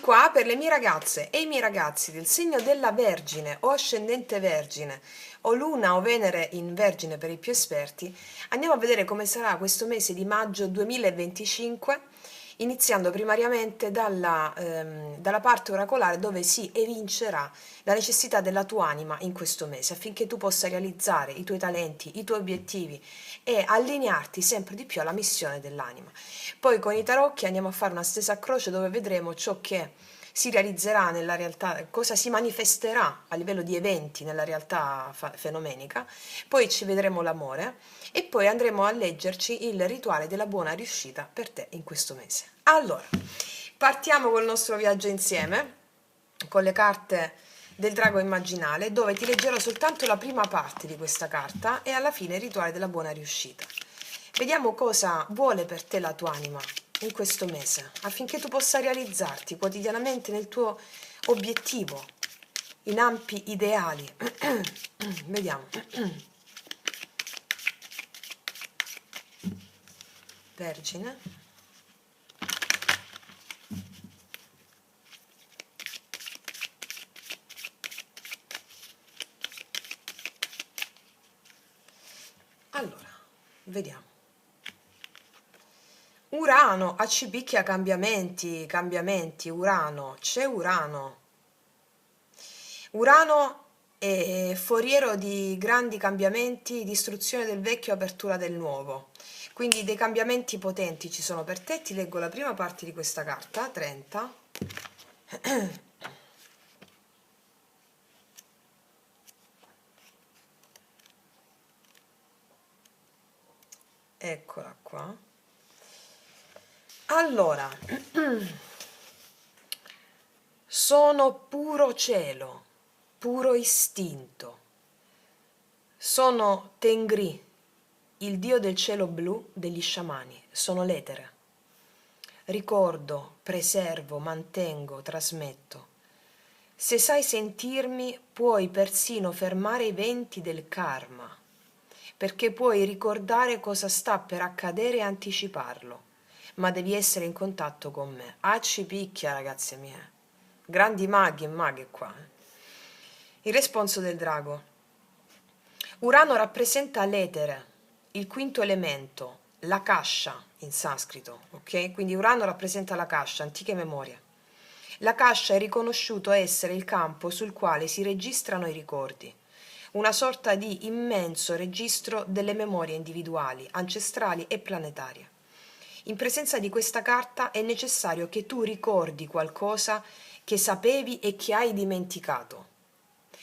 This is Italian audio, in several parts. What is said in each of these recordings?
qua per le mie ragazze e i miei ragazzi del segno della Vergine o ascendente Vergine o Luna o Venere in Vergine per i più esperti, andiamo a vedere come sarà questo mese di maggio 2025, iniziando primariamente dalla parte oracolare dove si evincerà la necessità della tua anima in questo mese, affinché tu possa realizzare i tuoi talenti, i tuoi obiettivi e allinearti sempre di più alla missione dell'anima. Poi con i tarocchi andiamo a fare una stesa a croce dove vedremo ciò che si realizzerà nella realtà, cosa si manifesterà a livello di eventi nella realtà fenomenica, poi ci vedremo l'amore e poi andremo a leggerci il rituale della buona riuscita per te in questo mese. Allora, partiamo col nostro viaggio insieme con le carte del drago immaginale, dove ti leggerò soltanto la prima parte di questa carta e alla fine il rituale della buona riuscita. Vediamo cosa vuole per te la tua anima in questo mese, affinché tu possa realizzarti quotidianamente nel tuo obiettivo, in ampi ideali. Vediamo. Vergine. Allora, vediamo. Urano, accipicchia cambiamenti, Urano, c'è Urano. Urano è foriero di grandi cambiamenti, distruzione del vecchio, apertura del nuovo. Quindi dei cambiamenti potenti ci sono per te. Ti leggo la prima parte di questa carta, 30. Eccola qua. Allora, sono puro cielo, puro istinto. Sono Tengri, il dio del cielo blu degli sciamani. Sono l'etere. Ricordo, preservo, mantengo, trasmetto. Se sai sentirmi, puoi persino fermare i venti del karma, perché puoi ricordare cosa sta per accadere e anticiparlo, ma devi essere in contatto con me. Ci picchia, ragazze mie. Grandi maghi e maghe qua. Il responso del drago. Urano rappresenta l'etere, il quinto elemento, la kasha in sanscrito, ok? Quindi Urano rappresenta la kasha, antiche memorie. La kasha è riconosciuto essere il campo sul quale si registrano i ricordi, una sorta di immenso registro delle memorie individuali, ancestrali e planetarie. In presenza di questa carta è necessario che tu ricordi qualcosa che sapevi e che hai dimenticato.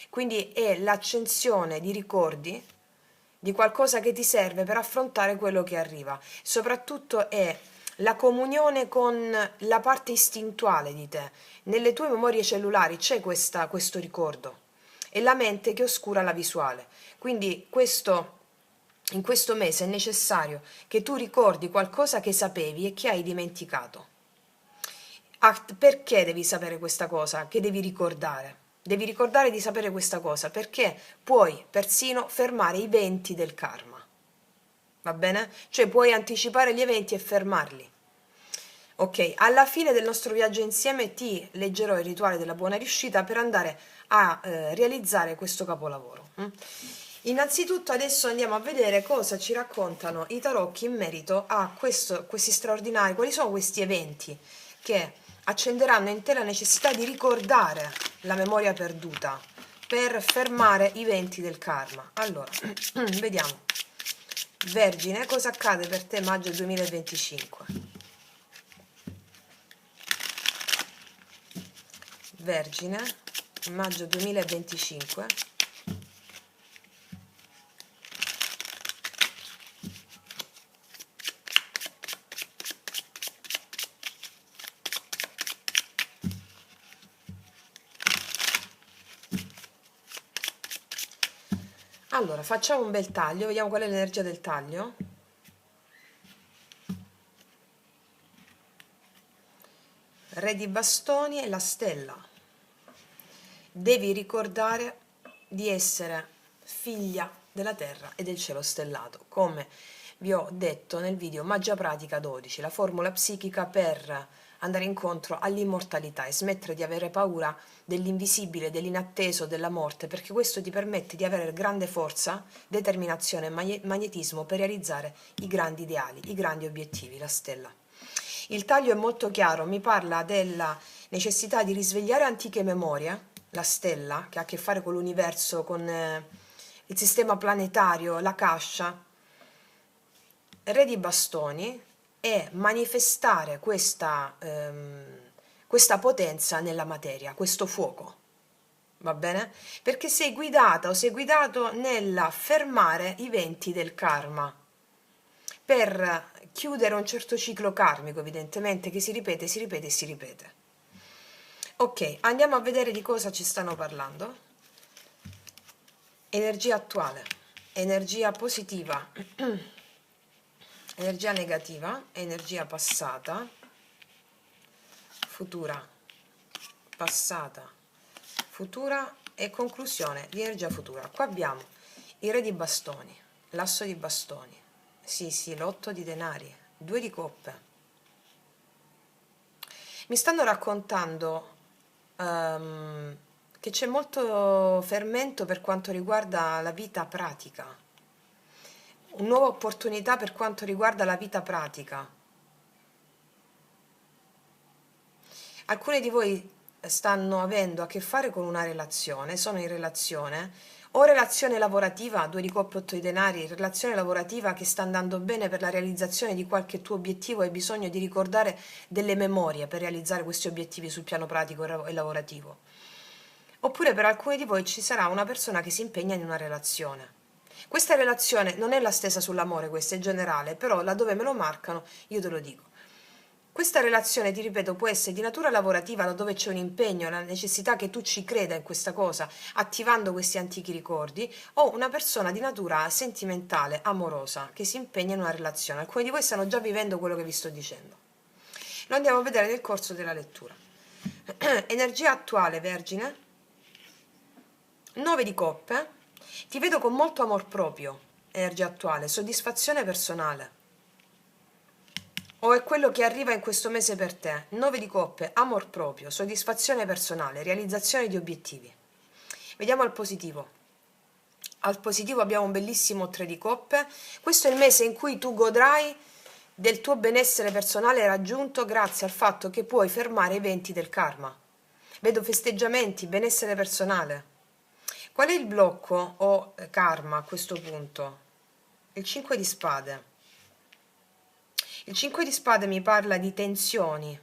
Quindi è l'accensione di ricordi di qualcosa che ti serve per affrontare quello che arriva. Soprattutto è la comunione con la parte istintuale di te. Nelle tue memorie cellulari c'è questo ricordo. È la mente che oscura la visuale. Quindi in questo mese è necessario che tu ricordi qualcosa che sapevi e che hai dimenticato. Perché devi sapere questa cosa? Che devi ricordare? Devi ricordare di sapere questa cosa perché puoi persino fermare i venti del karma. Va bene? Cioè puoi anticipare gli eventi e fermarli. Ok, alla fine del nostro viaggio insieme ti leggerò il rituale della buona riuscita per andare a realizzare questo capolavoro. Innanzitutto adesso andiamo a vedere cosa ci raccontano i tarocchi in merito a questi straordinari, quali sono questi eventi che accenderanno in te la necessità di ricordare la memoria perduta per fermare i venti del karma. Allora, vediamo. Vergine, cosa accade per te maggio 2025? Vergine, maggio 2025. Allora, facciamo un bel taglio, vediamo qual è l'energia del taglio. Re di bastoni e la stella. Devi ricordare di essere figlia della terra e del cielo stellato, come vi ho detto nel video Magia Pratica 12, la formula psichica per andare incontro all'immortalità e smettere di avere paura dell'invisibile, dell'inatteso, della morte, perché questo ti permette di avere grande forza, determinazione e magnetismo per realizzare i grandi ideali, i grandi obiettivi, la stella. Il taglio è molto chiaro, mi parla della necessità di risvegliare antiche memorie, la stella, che ha a che fare con l'universo, con il sistema planetario, la cascia, Re di bastoni, e manifestare questa potenza nella materia, questo fuoco, va bene? Perché sei guidata o sei guidato nella fermare i venti del karma, per chiudere un certo ciclo karmico, evidentemente, che si ripete, si ripete e si ripete. Ok, andiamo a vedere di cosa ci stanno parlando. Energia attuale, energia positiva, energia negativa, energia passata, futura, passata, futura e conclusione di energia futura. Qua abbiamo il re di bastoni, l'asso di bastoni, sì, l'otto di denari, due di coppe. Mi stanno raccontando che c'è molto fermento per quanto riguarda la vita pratica, una nuova opportunità per quanto riguarda la vita pratica. Alcuni di voi stanno avendo a che fare con una relazione, sono in relazione, o relazione lavorativa, due di coppe, otto di denari, relazione lavorativa che sta andando bene per la realizzazione di qualche tuo obiettivo, hai bisogno di ricordare delle memorie per realizzare questi obiettivi sul piano pratico e lavorativo. Oppure per alcuni di voi ci sarà una persona che si impegna in una relazione. Questa relazione non è la stessa sull'amore, questa è generale, però laddove me lo marcano io te lo dico. Questa relazione, ti ripeto, può essere di natura lavorativa, laddove c'è un impegno, la necessità che tu ci creda in questa cosa, attivando questi antichi ricordi, o una persona di natura sentimentale, amorosa, che si impegna in una relazione. Alcuni di voi stanno già vivendo quello che vi sto dicendo. Lo andiamo a vedere nel corso della lettura. Energia attuale, Vergine, 9 di coppe, ti vedo con molto amor proprio, energia attuale, soddisfazione personale. O è quello che arriva in questo mese per te? 9 di coppe, amor proprio, soddisfazione personale, realizzazione di obiettivi. Vediamo al positivo. Al positivo abbiamo un bellissimo 3 di coppe. Questo è il mese in cui tu godrai del tuo benessere personale raggiunto grazie al fatto che puoi fermare i venti del karma. Vedo festeggiamenti, benessere personale. Qual è il blocco o karma a questo punto? Il 5 di spade. Il 5 di spade mi parla di tensioni,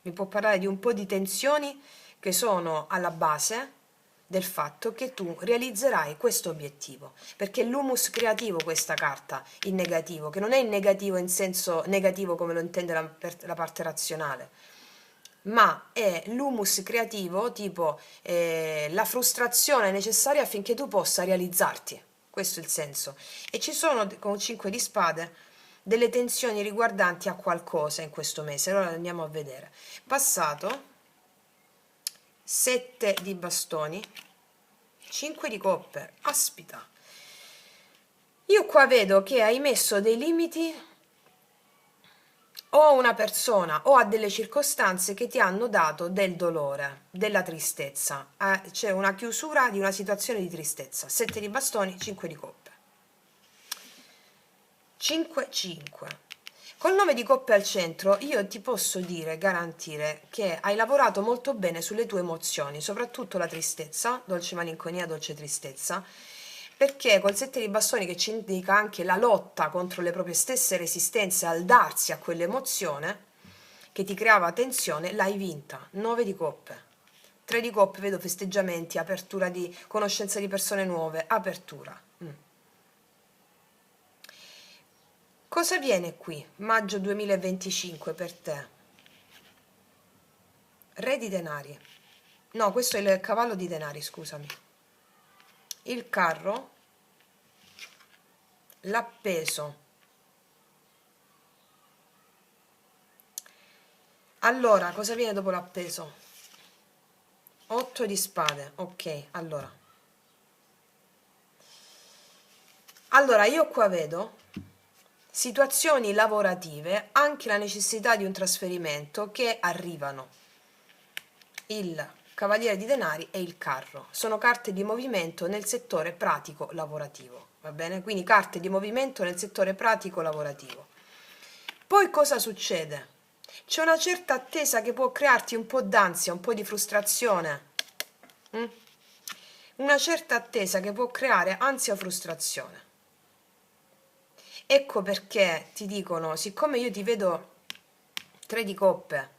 mi può parlare di un po' di tensioni che sono alla base del fatto che tu realizzerai questo obiettivo, perché è l'humus creativo questa carta, il negativo, che non è il negativo in senso negativo come lo intende la parte razionale, ma è l'humus creativo, tipo la frustrazione necessaria affinché tu possa realizzarti, questo è il senso. E ci sono con 5 di spade delle tensioni riguardanti a qualcosa in questo mese, allora andiamo a vedere. Passato, 7 di bastoni, 5 di coppe, aspita. Io qua vedo che hai messo dei limiti o a una persona o a delle circostanze che ti hanno dato del dolore, della tristezza. C'è una chiusura di una situazione di tristezza. 7 di bastoni, 5 di coppe. 5-5. Col 9 di coppe al centro io ti posso dire, garantire che hai lavorato molto bene sulle tue emozioni, soprattutto la tristezza, dolce malinconia, dolce tristezza, perché col 7 di bastoni, che ci indica anche la lotta contro le proprie stesse resistenze al darsi a quell'emozione che ti creava tensione, l'hai vinta. 9 di coppe. 3 di coppe, vedo festeggiamenti, apertura di conoscenza di persone nuove, apertura. Cosa viene qui, maggio 2025 per te? Re di denari. No, questo è il cavallo di denari, scusami. Il carro, l'appeso. Allora, cosa viene dopo l'appeso? 8 di spade, ok, allora. Allora, io qua vedo situazioni lavorative, anche la necessità di un trasferimento che arrivano. Il Cavaliere di Denari e il Carro sono carte di movimento nel settore pratico lavorativo, va bene? Quindi carte di movimento nel settore pratico lavorativo. Poi cosa succede? C'è una certa attesa che può crearti un po' d'ansia, un po' di frustrazione. Una certa attesa che può creare ansia o frustrazione. Ecco perché ti dicono, siccome io ti vedo 3 di coppe,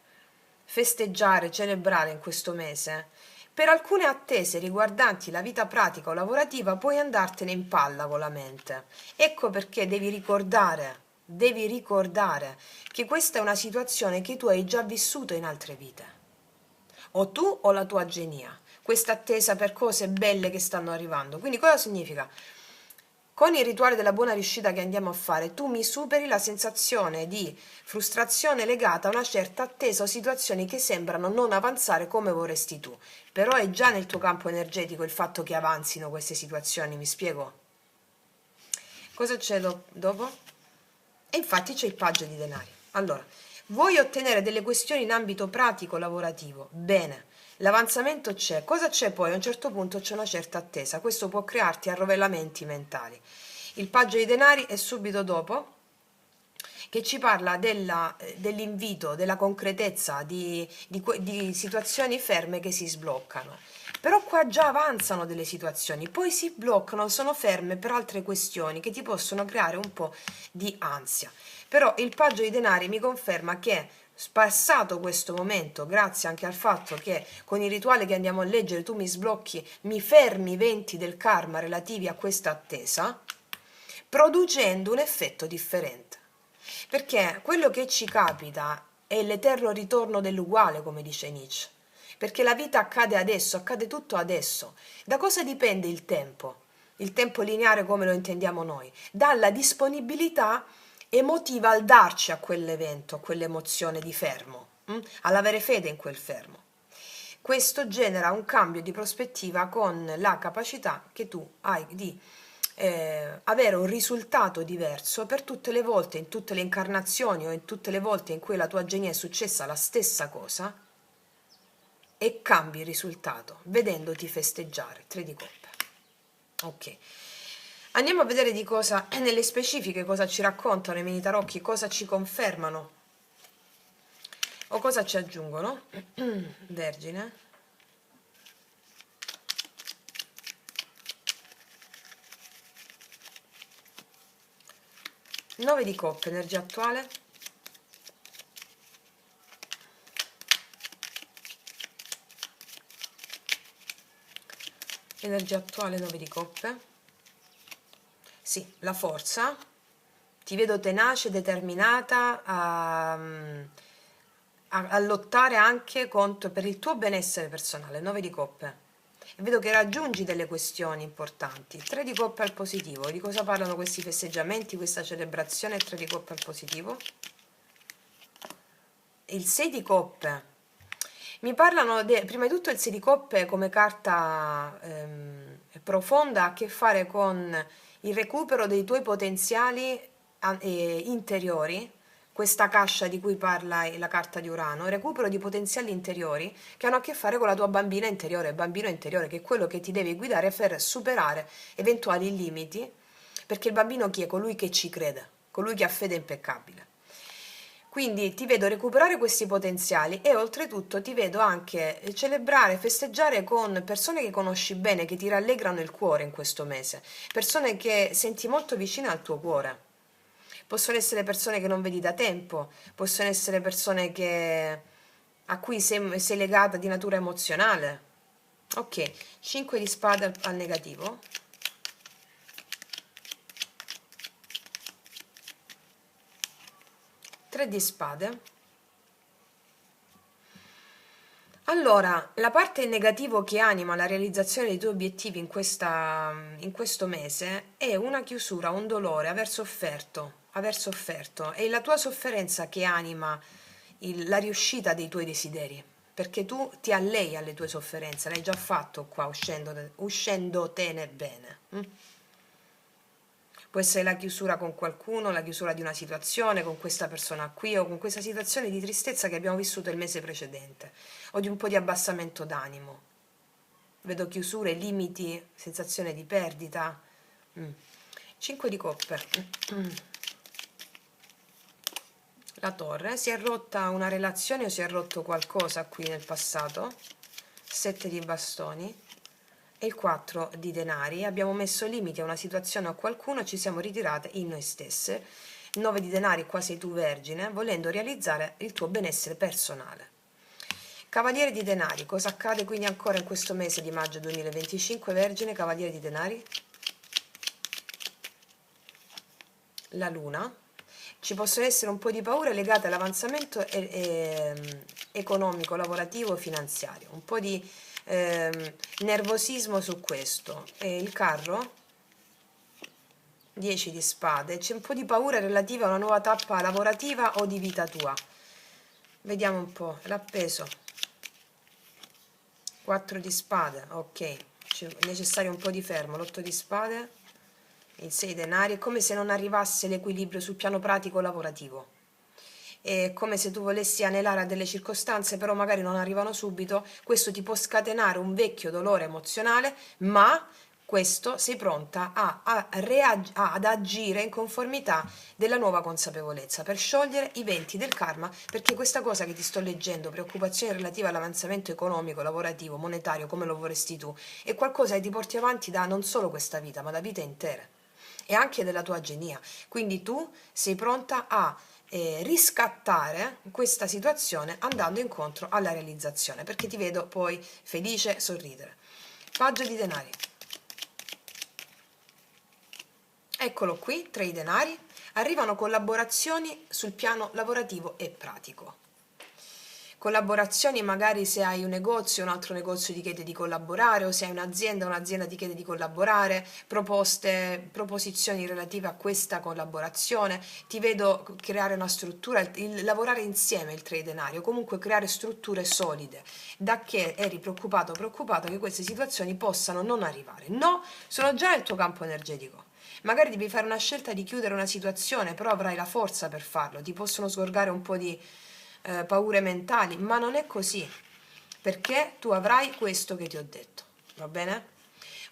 festeggiare, celebrare in questo mese, per alcune attese riguardanti la vita pratica o lavorativa puoi andartene in palla con la mente. Ecco perché devi ricordare che questa è una situazione che tu hai già vissuto in altre vite. O tu o la tua genia. Questa attesa per cose belle che stanno arrivando. Quindi cosa significa? Con il rituale della buona riuscita che andiamo a fare, tu mi superi la sensazione di frustrazione legata a una certa attesa o situazioni che sembrano non avanzare come vorresti tu. Però è già nel tuo campo energetico il fatto che avanzino queste situazioni, mi spiego? Cosa c'è dopo? E infatti c'è il paggio di denari. Allora, vuoi ottenere delle questioni in ambito pratico lavorativo? Bene. L'avanzamento c'è. Cosa c'è poi? A un certo punto c'è una certa attesa. Questo può crearti arrovellamenti mentali. Il paggio di denari è subito dopo, che ci parla dell'invito, della concretezza, di situazioni ferme che si sbloccano. Però qua già avanzano delle situazioni, poi si bloccano, sono ferme per altre questioni che ti possono creare un po' di ansia. Però il paggio di denari mi conferma che passato questo momento, grazie anche al fatto che con il rituale che andiamo a leggere tu mi sblocchi, mi fermi i venti del karma relativi a questa attesa, producendo un effetto differente. Perché quello che ci capita è l'eterno ritorno dell'uguale, come dice Nietzsche. Perché la vita accade adesso, accade tutto adesso. Da cosa dipende il tempo? Il tempo lineare come lo intendiamo noi? Dalla disponibilità emotiva al darci a quell'evento, a quell'emozione di fermo, all'avere fede in quel fermo. Questo genera un cambio di prospettiva con la capacità che tu hai di avere un risultato diverso per tutte le volte, in tutte le incarnazioni o in tutte le volte in cui la tua genia è successa la stessa cosa e cambi il risultato vedendoti festeggiare. 3 di coppe. Ok. Andiamo a vedere di cosa, nelle specifiche, cosa ci raccontano i miei tarocchi, cosa ci confermano o cosa ci aggiungono. Vergine. 9 di coppe, energia attuale. Energia attuale, 9 di coppe. Sì, la forza. Ti vedo tenace, determinata a lottare anche per il tuo benessere personale. 9 di coppe. E vedo che raggiungi delle questioni importanti. 3 di coppe al positivo. Di cosa parlano questi festeggiamenti, questa celebrazione? 3 di coppe al positivo. Il 6 di coppe. Mi parlano, prima di tutto il 6 di coppe come carta profonda ha a che fare con il recupero dei tuoi potenziali interiori, questa cascia di cui parla la carta di Urano, il recupero di potenziali interiori che hanno a che fare con la tua bambina interiore, bambino interiore, che è quello che ti deve guidare per superare eventuali limiti, perché il bambino chi è? Colui che ci crede, colui che ha fede impeccabile. Quindi ti vedo recuperare questi potenziali e oltretutto ti vedo anche celebrare, festeggiare con persone che conosci bene, che ti rallegrano il cuore in questo mese, persone che senti molto vicine al tuo cuore. Possono essere persone che non vedi da tempo, possono essere persone a cui sei legata di natura emozionale. Ok, 5 di spade al negativo. Tre di spade. Allora, la parte in negativo che anima la realizzazione dei tuoi obiettivi in questo mese è una chiusura, un dolore, aver sofferto. È la tua sofferenza che anima la riuscita dei tuoi desideri, perché tu ti allei alle tue sofferenze, l'hai già fatto qua uscendotene bene. Può essere la chiusura con qualcuno, la chiusura di una situazione, con questa persona qui o con questa situazione di tristezza che abbiamo vissuto il mese precedente, o di un po' di abbassamento d'animo. Vedo chiusure, limiti, sensazione di perdita. 5 di coppe. La torre, si è rotta una relazione o si è rotto qualcosa qui nel passato. 7 di bastoni e il 4 di denari. Abbiamo messo limiti a una situazione o a qualcuno, ci siamo ritirate in noi stesse. 9 di denari, qua sei tu vergine, volendo realizzare il tuo benessere personale. Cavaliere di denari, cosa accade quindi ancora in questo mese di maggio 2025, vergine, cavaliere di denari? La luna. Ci possono essere un po' di paure legate all'avanzamento economico, lavorativo, finanziario, un po' di nervosismo su questo. E il carro, 10 di spade, c'è un po' di paura relativa a una nuova tappa lavorativa o di vita tua. Vediamo un po', l'appeso, 4 di spade, ok, c'è necessario un po' di fermo, l'8 di spade, il 6 denari, è come se non arrivasse l'equilibrio sul piano pratico lavorativo. È come se tu volessi anelare a delle circostanze, però magari non arrivano subito. Questo ti può scatenare un vecchio dolore emozionale, ma questo sei pronta ad agire in conformità della nuova consapevolezza per sciogliere i venti del karma, perché questa cosa che ti sto leggendo, preoccupazione relativa all'avanzamento economico, lavorativo, monetario, come lo vorresti tu, è qualcosa che ti porti avanti da non solo questa vita, ma da vite intere e anche della tua genia. Quindi tu sei pronta a riscattare questa situazione andando incontro alla realizzazione, perché ti vedo poi felice, sorridere. Paggio di denari. Eccolo qui, 3 denari. Arrivano collaborazioni sul piano lavorativo e pratico. Collaborazioni magari se hai un negozio, un altro negozio ti chiede di collaborare, o se hai un'azienda ti chiede di collaborare, proposizioni relative a questa collaborazione. Ti vedo creare una struttura, lavorare insieme il 3 denari, o comunque creare strutture solide, da che eri preoccupato che queste situazioni possano non arrivare. No, sono già nel tuo campo energetico. Magari devi fare una scelta di chiudere una situazione, però avrai la forza per farlo, ti possono sgorgare un po' di paure mentali, ma non è così, perché tu avrai questo che ti ho detto, va bene?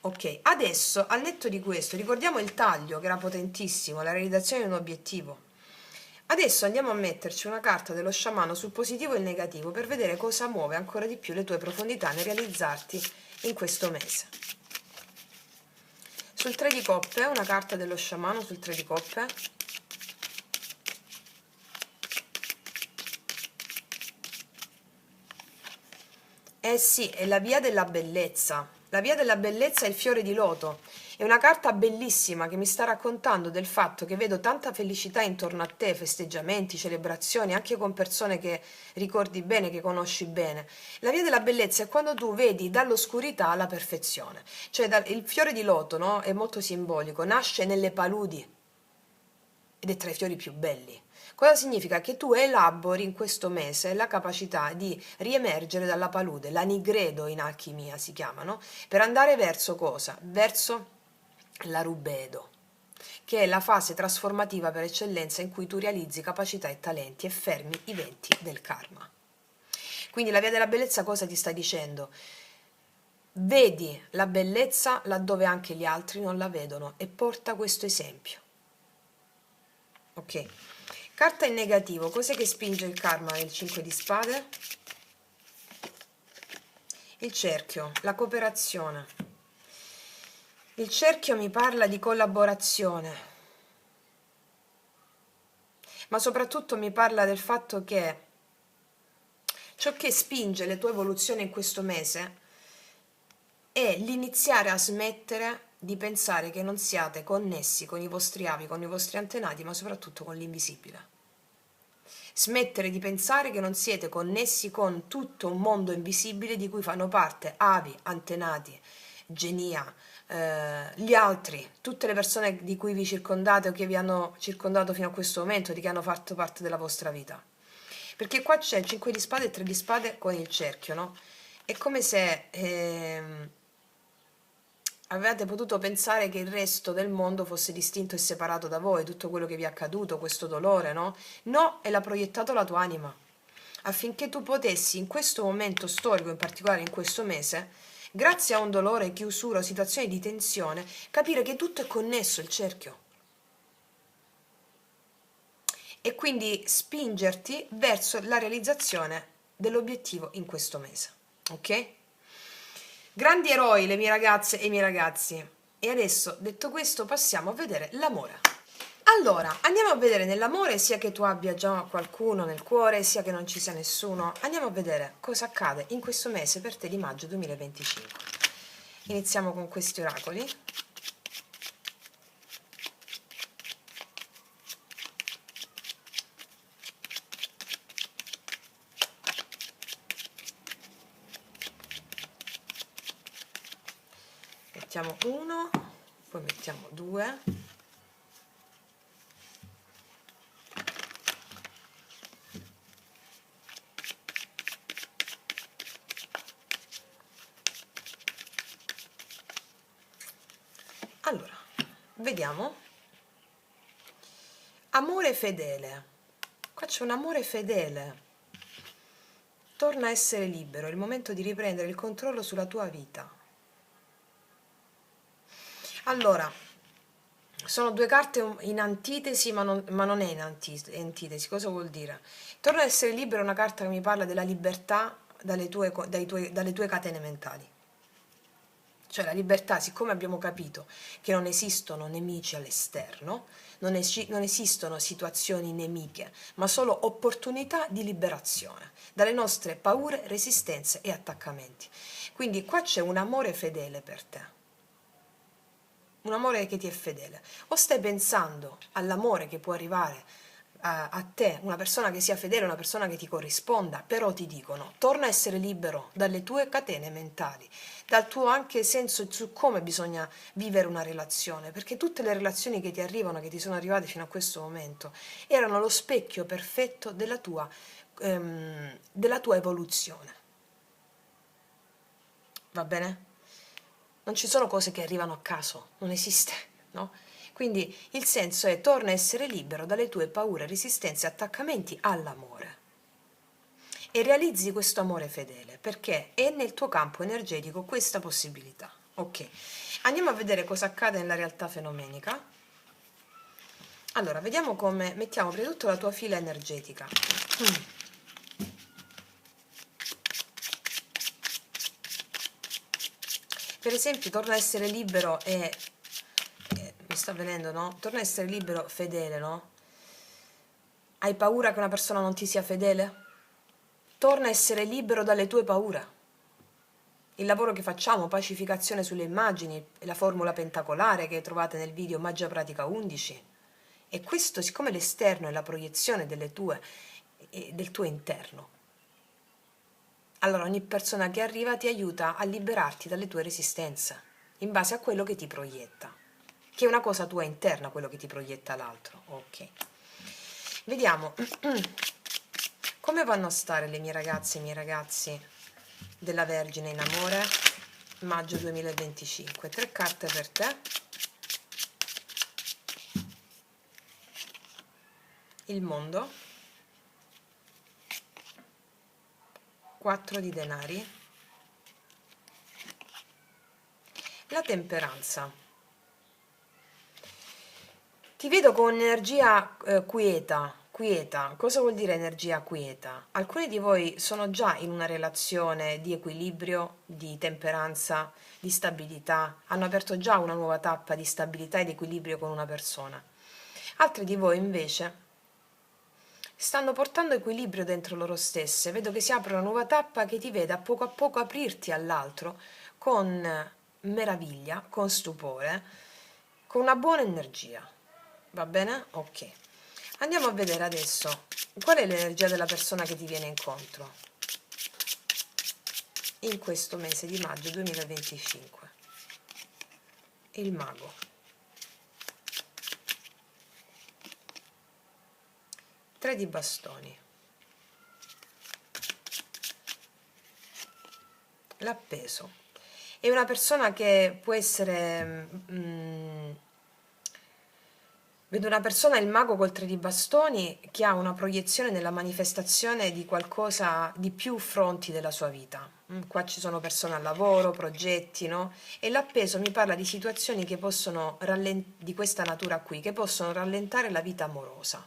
Ok, adesso al netto di questo ricordiamo il taglio che era potentissimo, la realizzazione di un obiettivo. Adesso andiamo a metterci una carta dello sciamano sul positivo e il negativo per vedere cosa muove ancora di più le tue profondità nel realizzarti in questo mese. Sul 3 di coppe, una carta dello sciamano sul 3 di coppe. Eh sì, è la via della bellezza. La via della bellezza è il fiore di loto. È una carta bellissima che mi sta raccontando del fatto che vedo tanta felicità intorno a te, festeggiamenti, celebrazioni, anche con persone che ricordi bene, che conosci bene. La via della bellezza è quando tu vedi dall'oscurità alla perfezione. Cioè il fiore di loto, no? È molto simbolico, nasce nelle paludi ed è tra i fiori più belli. Cosa significa? Che tu elabori in questo mese la capacità di riemergere dalla palude, l'anigredo in alchimia si chiamano, per andare verso cosa? Verso la rubedo, che è la fase trasformativa per eccellenza in cui tu realizzi capacità e talenti e fermi i venti del karma. Quindi la via della bellezza cosa ti sta dicendo? Vedi la bellezza laddove anche gli altri non la vedono e porta questo esempio. Ok. Carta in negativo, cos'è che spinge il karma nel 5 di spade? Il cerchio, la cooperazione. Il cerchio mi parla di collaborazione, ma soprattutto mi parla del fatto che ciò che spinge le tue evoluzioni in questo mese è l'iniziare a smettere di pensare che non siate connessi con i vostri avi, con i vostri antenati, ma soprattutto con l'invisibile. Smettere di pensare che non siete connessi con tutto un mondo invisibile di cui fanno parte avi, antenati, genia, gli altri, tutte le persone di cui vi circondate o che vi hanno circondato fino a questo momento, di che hanno fatto parte della vostra vita. Perché qua c'è il 5 di spade e 3 di spade con il cerchio, no? È come se Avevate potuto pensare che il resto del mondo fosse distinto e separato da voi, tutto quello che vi è accaduto, questo dolore, no? No, e l'ha proiettato la tua anima, affinché tu potessi in questo momento storico, in particolare in questo mese, grazie a un dolore, chiusura o situazione di tensione, capire che tutto è connesso, il cerchio. E quindi spingerti verso la realizzazione dell'obiettivo in questo mese. Ok? Grandi eroi le mie ragazze e i miei ragazzi. E adesso, detto questo, passiamo a vedere l'amore. Allora, andiamo a vedere nell'amore, sia che tu abbia già qualcuno nel cuore, sia che non ci sia nessuno. Andiamo a vedere cosa accade in questo mese per te di maggio 2025. Iniziamo con questi oracoli. Mettiamo 1, poi mettiamo 2. Allora, vediamo. Amore fedele. Qua c'è un amore fedele. Torna a essere libero, è il momento di riprendere il controllo sulla tua vita. Allora, sono due carte in antitesi, ma non è in antitesi. Cosa vuol dire? Torna a essere libero è una carta che mi parla della libertà dalle tue catene mentali. Cioè la libertà, siccome abbiamo capito che non esistono nemici all'esterno, non esistono situazioni nemiche, ma solo opportunità di liberazione dalle nostre paure, resistenze e attaccamenti. Quindi qua c'è un amore fedele per te, un amore che ti è fedele. O stai pensando all'amore che può arrivare a te, una persona che sia fedele, una persona che ti corrisponda, però ti dicono torna a essere libero dalle tue catene mentali, dal tuo anche senso su come bisogna vivere una relazione, perché tutte le relazioni che ti arrivano, che ti sono arrivate fino a questo momento, erano lo specchio perfetto della tua evoluzione. Va bene? Non ci sono cose che arrivano a caso, non esiste, no? Quindi il senso è torna a essere libero dalle tue paure, resistenze e attaccamenti all'amore. E realizzi questo amore fedele, perché è nel tuo campo energetico questa possibilità. Ok, andiamo a vedere cosa accade nella realtà fenomenica. Allora, vediamo come mettiamo prima di tutto la tua fila energetica. Per esempio, torna a essere libero mi sta venendo, no? Torna a essere libero, fedele, no? Hai paura che una persona non ti sia fedele? Torna a essere libero dalle tue paure. Il lavoro che facciamo, pacificazione sulle immagini, la formula pentacolare che trovate nel video Magia Pratica 11. E questo, siccome l'esterno è la proiezione del tuo interno, allora ogni persona che arriva ti aiuta a liberarti dalle tue resistenze, in base a quello che ti proietta, che è una cosa tua interna, quello che ti proietta l'altro. Ok. Vediamo come vanno a stare le mie ragazze e i miei ragazzi della Vergine in amore, maggio 2025. 3 carte per te. Il mondo. 4 di denari. La temperanza. Ti vedo con energia quieta. Cosa vuol dire energia quieta? Alcuni di voi sono già in una relazione di equilibrio, di temperanza, di stabilità, hanno aperto già una nuova tappa di stabilità ed equilibrio con una persona. Altri di voi invece stanno portando equilibrio dentro loro stesse. Vedo che si apre una nuova tappa che ti vede a poco aprirti all'altro con meraviglia, con stupore, con una buona energia. Va bene? Ok. Andiamo a vedere adesso qual è l'energia della persona che ti viene incontro in questo mese di maggio 2025. Il mago. 3 di bastoni. L'appeso. è una persona che può essere... vedo una persona, il mago col 3 di bastoni, che ha una proiezione nella manifestazione di qualcosa di più fronti della sua vita. Qua ci sono persone al lavoro, progetti, no? E l'appeso mi parla di situazioni che possono di questa natura qui, che possono rallentare la vita amorosa.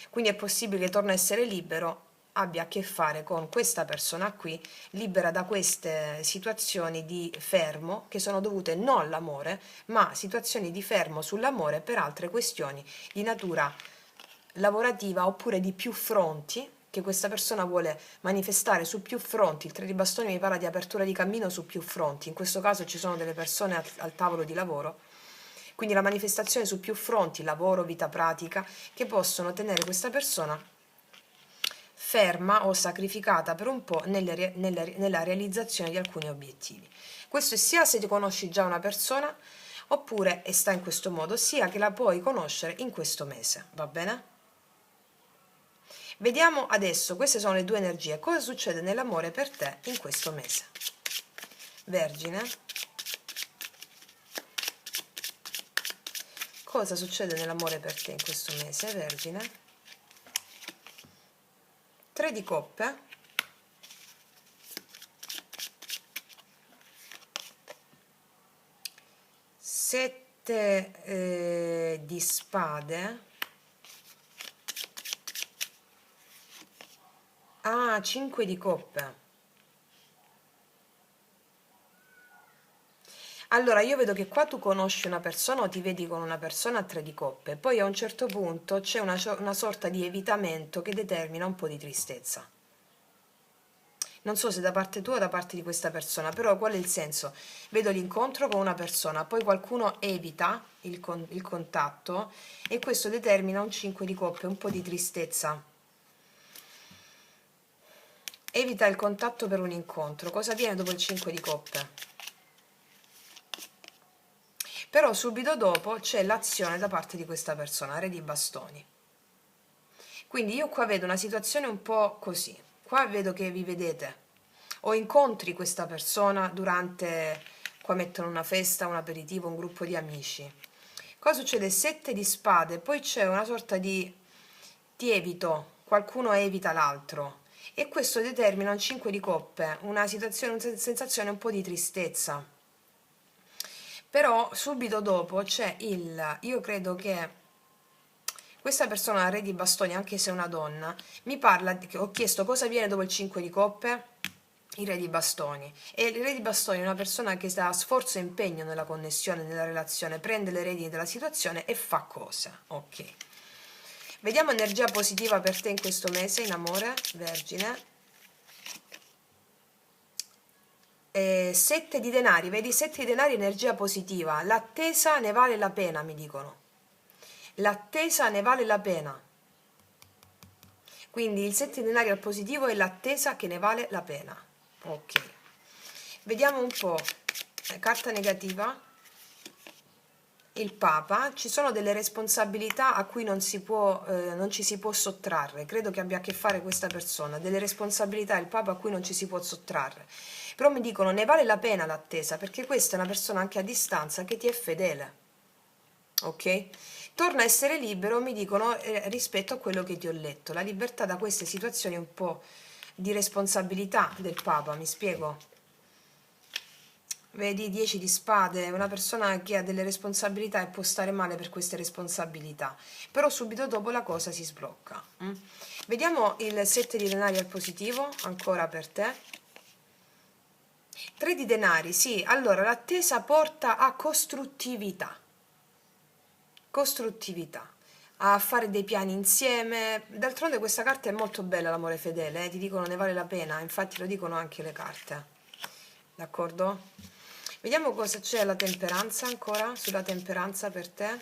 Quindi è possibile che torna a essere libero, abbia a che fare con questa persona qui, libera da queste situazioni di fermo che sono dovute non all'amore, ma situazioni di fermo sull'amore per altre questioni di natura lavorativa oppure di più fronti che questa persona vuole manifestare su più fronti. Il 3 di bastoni mi parla di apertura di cammino su più fronti, in questo caso ci sono delle persone al tavolo di lavoro, quindi la manifestazione su più fronti, lavoro, vita pratica, che possono tenere questa persona ferma o sacrificata per un po' nella realizzazione di alcuni obiettivi. Questo è sia se ti conosci già una persona oppure e sta in questo modo, sia che la puoi conoscere in questo mese, va bene? Vediamo adesso, queste sono le due energie, cosa succede nell'amore per te in questo mese. Vergine, cosa succede nell'amore per te in questo mese, Vergine? 3 di coppe, sette di spade, 5 di coppe. Allora, io vedo che qua tu conosci una persona o ti vedi con una persona a 3 di coppe, poi a un certo punto c'è una sorta di evitamento che determina un po' di tristezza. Non so se da parte tua o da parte di questa persona, però qual è il senso? Vedo l'incontro con una persona, poi qualcuno evita il contatto e questo determina un 5 di coppe, un po' di tristezza. Evita il contatto per un incontro. Cosa viene dopo il 5 di coppe? Però subito dopo c'è l'azione da parte di questa persona, Re di bastoni. Quindi io qua vedo una situazione un po' così. Qua vedo che vi vedete o incontri questa persona durante, qua mettono una festa, un aperitivo, un gruppo di amici. Qua succede 7 di spade, poi c'è una sorta di evito, qualcuno evita l'altro e questo determina un 5 di coppe, una situazione, una sensazione un po' di tristezza. Però subito dopo c'è io credo che questa persona, Re di bastoni, anche se è una donna, mi parla, ho chiesto cosa viene dopo il 5 di coppe, il Re di bastoni. E il Re di bastoni è una persona che dà sforzo e impegno nella connessione, nella relazione, prende le redini della situazione e fa cose. Ok. Vediamo energia positiva per te in questo mese, in amore, Vergine. 7 di denari, vedi 7 di denari, energia positiva. L'attesa ne vale la pena, mi dicono. L'attesa ne vale la pena. Quindi il 7 di denari al positivo è l'attesa che ne vale la pena. Ok. Vediamo un po'. Carta negativa. Il Papa, ci sono delle responsabilità a cui non ci si può sottrarre, credo che abbia a che fare questa persona, delle responsabilità, il Papa a cui non ci si può sottrarre, però mi dicono ne vale la pena l'attesa, perché questa è una persona anche a distanza che ti è fedele, ok? Torna a essere libero, mi dicono, rispetto a quello che ti ho letto, la libertà da queste situazioni un po' di responsabilità del Papa, mi spiego? Vedi, 10 di spade, una persona che ha delle responsabilità e può stare male per queste responsabilità, però subito dopo la cosa si sblocca. Vediamo il 7 di denari al positivo, ancora per te. 3 di denari, sì, allora l'attesa porta a costruttività, a fare dei piani insieme. D'altronde questa carta è molto bella, l'amore fedele, ti dicono ne vale la pena, infatti lo dicono anche le carte, d'accordo? Vediamo cosa c'è alla temperanza ancora, sulla temperanza per te.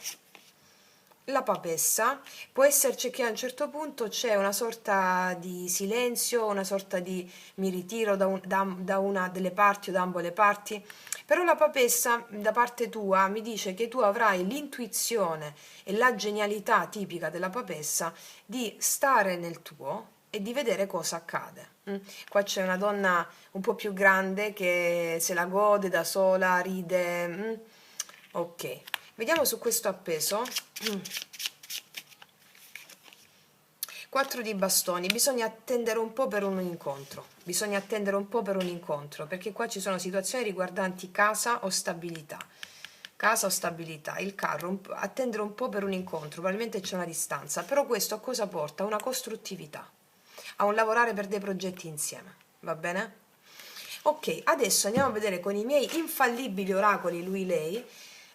La papessa, può esserci che a un certo punto c'è una sorta di silenzio, una sorta di mi ritiro da una delle parti o da ambo le parti, però la papessa da parte tua mi dice che tu avrai l'intuizione e la genialità tipica della papessa di stare nel tuo, e di vedere cosa accade. Qua c'è una donna un po' più grande che se la gode da sola, ride. Ok, vediamo su questo appeso. 4 di bastoni, bisogna attendere un po' per un incontro, perché qua ci sono situazioni riguardanti casa o stabilità. Casa o stabilità, il carro, attendere un po' per un incontro, probabilmente c'è una distanza, però questo a cosa porta? A una costruttività, a un lavorare per dei progetti insieme, va bene? Ok, adesso andiamo a vedere con i miei infallibili oracoli lui-lei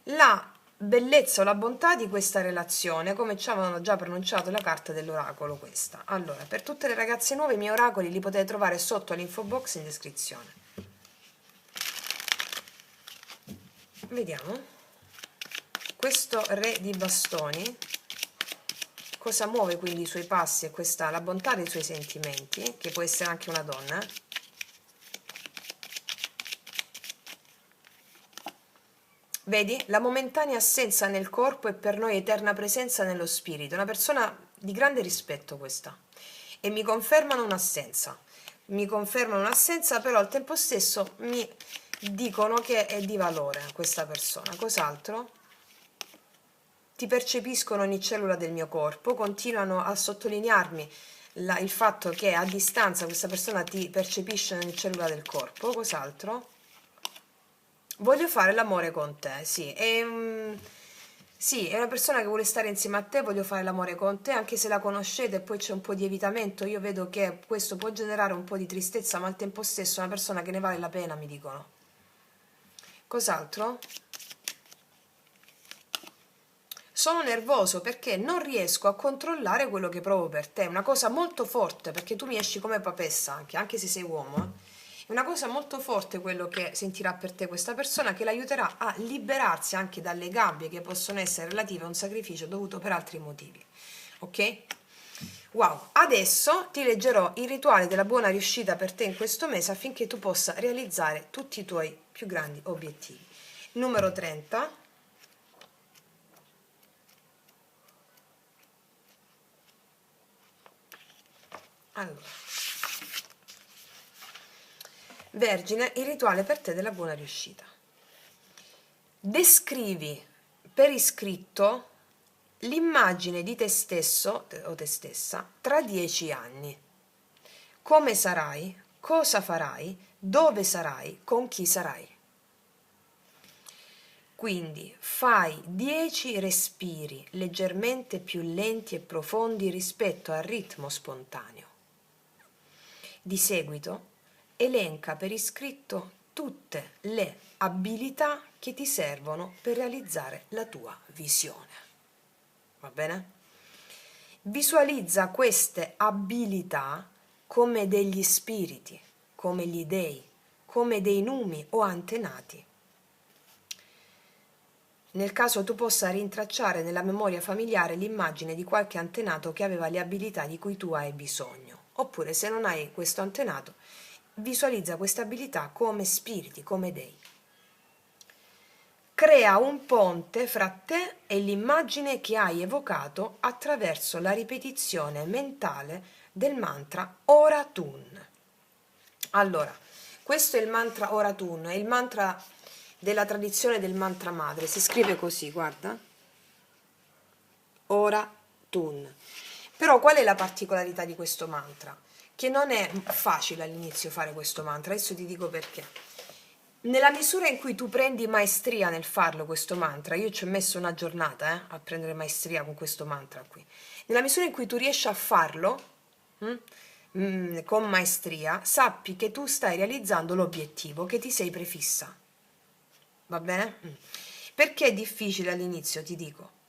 la bellezza o la bontà di questa relazione, come ci avevano già pronunciato la carta dell'oracolo questa. Allora, per tutte le ragazze nuove i miei oracoli li potete trovare sotto all'info box in descrizione. Vediamo. Questo re di bastoni, cosa muove quindi i suoi passi e la bontà dei suoi sentimenti, che può essere anche una donna. Vedi? La momentanea assenza nel corpo è per noi eterna presenza nello spirito. Una persona di grande rispetto questa. E mi confermano un'assenza. Però al tempo stesso mi dicono che è di valore questa persona. Cos'altro? Ti percepiscono ogni cellula del mio corpo, continuano a sottolinearmi il fatto che a distanza questa persona ti percepisce ogni cellula del corpo. Cos'altro? Voglio fare l'amore con te, sì. Sì, è una persona che vuole stare insieme a te, voglio fare l'amore con te, anche se la conoscete e poi c'è un po' di evitamento, io vedo che questo può generare un po' di tristezza, ma al tempo stesso è una persona che ne vale la pena, mi dicono. Cos'altro? Sono nervoso perché non riesco a controllare quello che provo per te, è una cosa molto forte, perché tu mi esci come papessa anche se sei uomo, È una cosa molto forte quello che sentirà per te questa persona, che l'aiuterà a liberarsi anche dalle gabbie che possono essere relative a un sacrificio dovuto per altri motivi. Ok? Wow, adesso ti leggerò il rituale della buona riuscita per te in questo mese affinché tu possa realizzare tutti i tuoi più grandi obiettivi. Numero 30. Allora, Vergine, il rituale per te della buona riuscita. Descrivi per iscritto l'immagine di te stesso o te stessa tra 10 anni. Come sarai, cosa farai, dove sarai, con chi sarai. Quindi fai 10 respiri leggermente più lenti e profondi rispetto al ritmo spontaneo. Di seguito elenca per iscritto tutte le abilità che ti servono per realizzare la tua visione. Va bene? Visualizza queste abilità come degli spiriti, come gli dei, come dei numi o antenati. Nel caso tu possa rintracciare nella memoria familiare l'immagine di qualche antenato che aveva le abilità di cui tu hai bisogno. Oppure, se non hai questo antenato, visualizza queste abilità come spiriti, come dei. Crea un ponte fra te e l'immagine che hai evocato attraverso la ripetizione mentale del mantra Oratun. Allora, questo è il mantra Oratun, è il mantra della tradizione del mantra madre, si scrive così, guarda. Oratun. Però qual è la particolarità di questo mantra? Che non è facile all'inizio fare questo mantra, adesso ti dico perché. Nella misura in cui tu prendi maestria nel farlo questo mantra, io ci ho messo una giornata a prendere maestria con questo mantra qui, nella misura in cui tu riesci a farlo con maestria, sappi che tu stai realizzando l'obiettivo che ti sei prefissa. Va bene? Perché è difficile all'inizio, ti dico.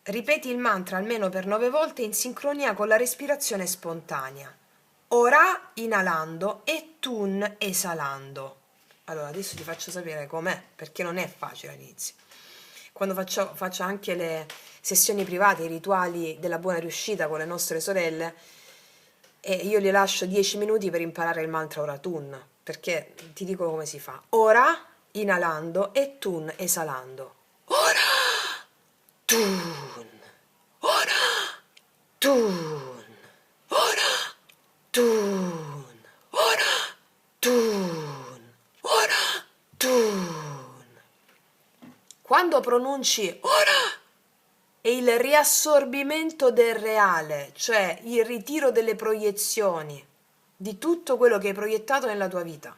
Ripeti il mantra almeno per 9 volte in sincronia con la respirazione spontanea. Ora inalando e Tun esalando. Allora, adesso ti faccio sapere com'è, perché non è facile all'inizio. Quando faccio anche le sessioni private, i rituali della buona riuscita con le nostre sorelle, e io li lascio 10 minuti per imparare il mantra Oratun, perché ti dico come si fa. Ora inalando e Tun esalando. Ora Tun. Ora Tun. Quando pronunci ora è il riassorbimento del reale, cioè il ritiro delle proiezioni di tutto quello che hai proiettato nella tua vita.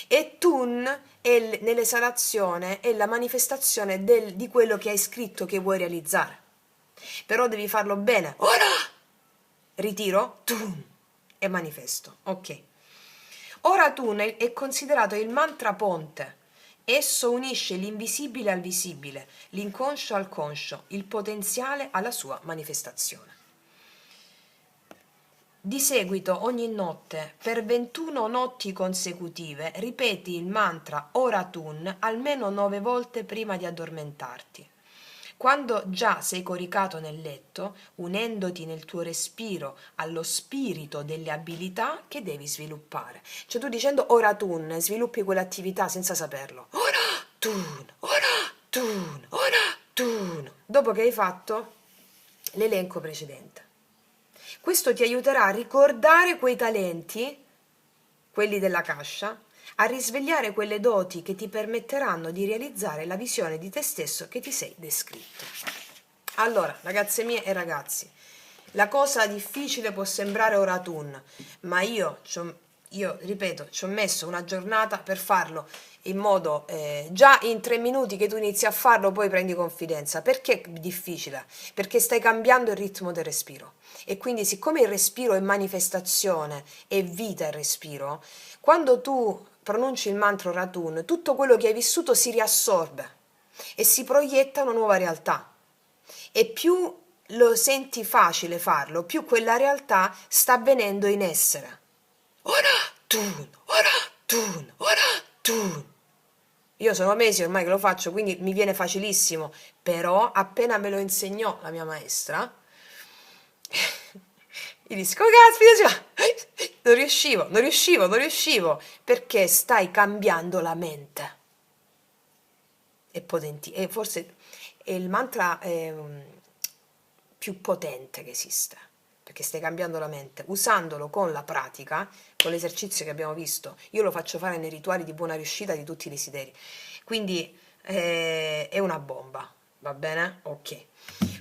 E Tun nell'esalazione è la manifestazione di quello che hai scritto che vuoi realizzare. Però devi farlo bene. Ora! Ritiro, Tun e manifesto. Ok. Ora Tun è considerato il mantra ponte. Esso unisce l'invisibile al visibile, l'inconscio al conscio, il potenziale alla sua manifestazione. Di seguito, ogni notte, per 21 notti consecutive, ripeti il mantra Oratun almeno 9 volte prima di addormentarti. Quando già sei coricato nel letto, unendoti nel tuo respiro allo spirito delle abilità che devi sviluppare. Cioè tu dicendo Oratun sviluppi quell'attività senza saperlo. Oratun, Oratun, Oratun. Dopo che hai fatto l'elenco precedente. Questo ti aiuterà a ricordare quei talenti, quelli della cascia, a risvegliare quelle doti che ti permetteranno di realizzare la visione di te stesso che ti sei descritto. Allora, ragazze mie e ragazzi, la cosa difficile può sembrare Oratun, ma io ripeto, ci ho messo una giornata per farlo in modo, già in 3 minuti che tu inizi a farlo poi prendi confidenza. Perché è difficile? Perché stai cambiando il ritmo del respiro. E quindi siccome il respiro è manifestazione, è vita il respiro, quando tu pronunci il mantra Ratun, tutto quello che hai vissuto si riassorbe e si proietta una nuova realtà. E più lo senti facile farlo, più quella realtà sta avvenendo in essere. Ora Tun, ora Tun, ora Tun. Io sono mesi ormai che lo faccio, quindi mi viene facilissimo, però appena me lo insegnò la mia maestra, gli disco, caspita, non riuscivo, perché stai cambiando la mente. È potente, e forse è il mantra più potente che esiste, perché stai cambiando la mente, usandolo con la pratica, con l'esercizio che abbiamo visto. Io lo faccio fare nei rituali di buona riuscita di tutti i desideri, quindi è una bomba, va bene? Ok.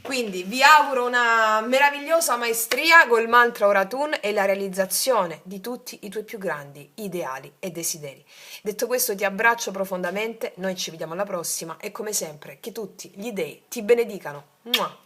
Quindi vi auguro una meravigliosa maestria col mantra Oratun e la realizzazione di tutti i tuoi più grandi ideali e desideri. Detto questo ti abbraccio profondamente, noi ci vediamo alla prossima e come sempre che tutti gli dei ti benedicano. Mua!